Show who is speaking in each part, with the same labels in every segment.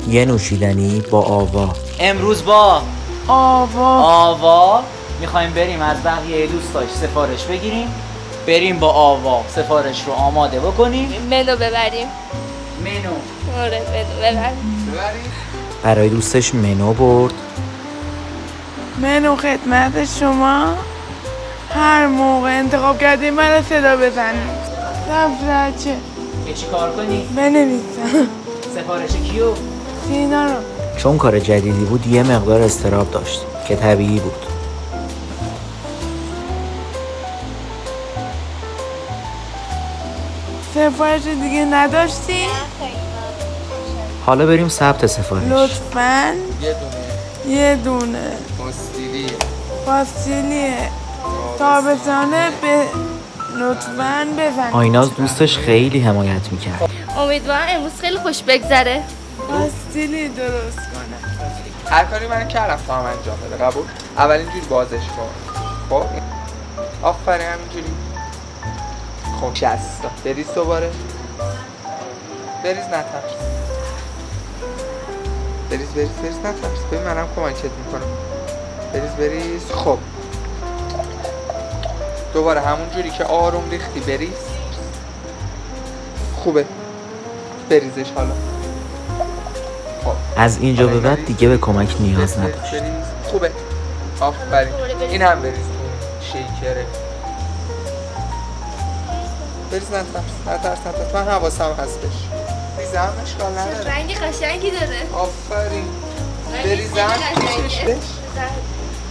Speaker 1: یه نوشیدنی با آوا.
Speaker 2: امروز با
Speaker 3: آوا
Speaker 2: میخوایم بریم از بقیه دوستاش سفارش بگیریم، بریم با آوا سفارش رو آماده بکنیم.
Speaker 4: منو ببریم.
Speaker 2: منو
Speaker 4: آره منو ببریم.
Speaker 1: برای دوستش منو برد.
Speaker 3: منو خدمت شما. هر موقع انتخاب کردیم منو صدا بزنیم. دفترچه
Speaker 2: که چی کار کنی؟
Speaker 3: بنویسم.
Speaker 2: سفارش کیو؟
Speaker 3: سینا رو.
Speaker 1: چون کار جدیدی بود یه مقدار اضطراب داشت که طبیعی بود.
Speaker 3: سفارش دیگه نداشتی؟
Speaker 1: حالا بریم ثبت سفارش.
Speaker 3: لطفاً یه دونه پاستیلیه تابستانه لطفاً بزنید.
Speaker 1: آیناز دوستش خیلی حمایت میکرد.
Speaker 4: امیدوارم امروز خیلی خوش بگذره.
Speaker 3: پاستیلی درست کنه.
Speaker 5: هر کاری من کردم تا هم انجام بده. قبول؟ اول اینجوری بازش کن. خب آفرین همینجوری. خب 60 تا بریز دوباره. بریز نترس. بریز نترس. ببین منم کمکت میکنم. بریز. خب دوباره همون جوری که آروم ریختی بریز. خوبه. بریزش حالا. خب
Speaker 1: از اینجا به بعد دیگه به کمک نیاز نداشت.
Speaker 5: بریز. خوبه. آفرین. این هم بریز تو شیکره. بریز نترس. من حواسم هستش. ریزم اشکال نداره.
Speaker 4: رنگ قشنگی داره.
Speaker 5: آفرین. بریزم کشش.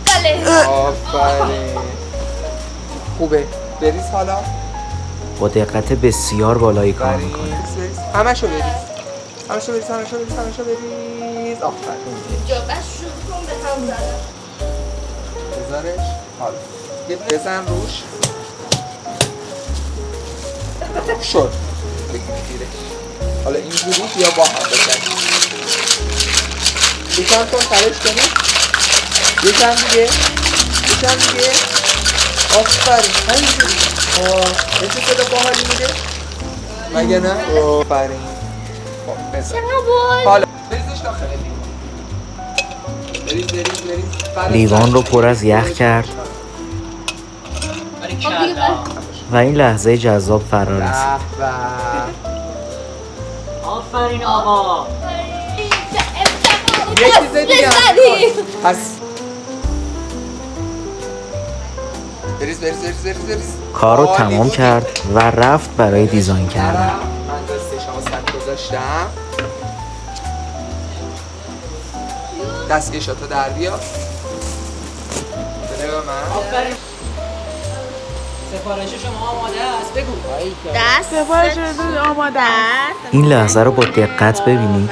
Speaker 4: بله.
Speaker 5: آفرین. خوبه. بریز حالا.
Speaker 1: با دقت بسیار بالایی کار میکنه.
Speaker 5: بریز. همشو بریز. آفرین.
Speaker 4: جا بس شروع کن به هم زدن.
Speaker 5: بذارش حالا. بزن روش. شد. بگیرش. حالا اینجوری بیا با هم بزن. یکم کن ترش کنی. یکم دیگه. آفرین. همینجوری. یه صدا باحالی میده. مگه نه؟ آفرین. خب بزن. حالا بریزش داخل لیوان. بریز.
Speaker 1: لیوان رو پر از یخ کرد و این لحظه جذاب فرا رسید.
Speaker 2: آفرین آقا.
Speaker 5: یه چیز دیگه پس بریز.
Speaker 1: کار رو تمام کرد و رفت برای دیزاین کردن.
Speaker 5: من دستشو وسط گذاشتم. دستکشاتو در بیار. بده به من.
Speaker 2: آفرین. سفارش شما آماده است. بگو.
Speaker 3: سفارش رو آماده است.
Speaker 1: این لحظه رو با دقت ببینید.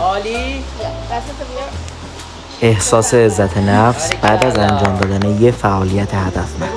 Speaker 3: عالی.
Speaker 1: احساس عزت نفس بعد از انجام دادن یه فعالیت هدفمند.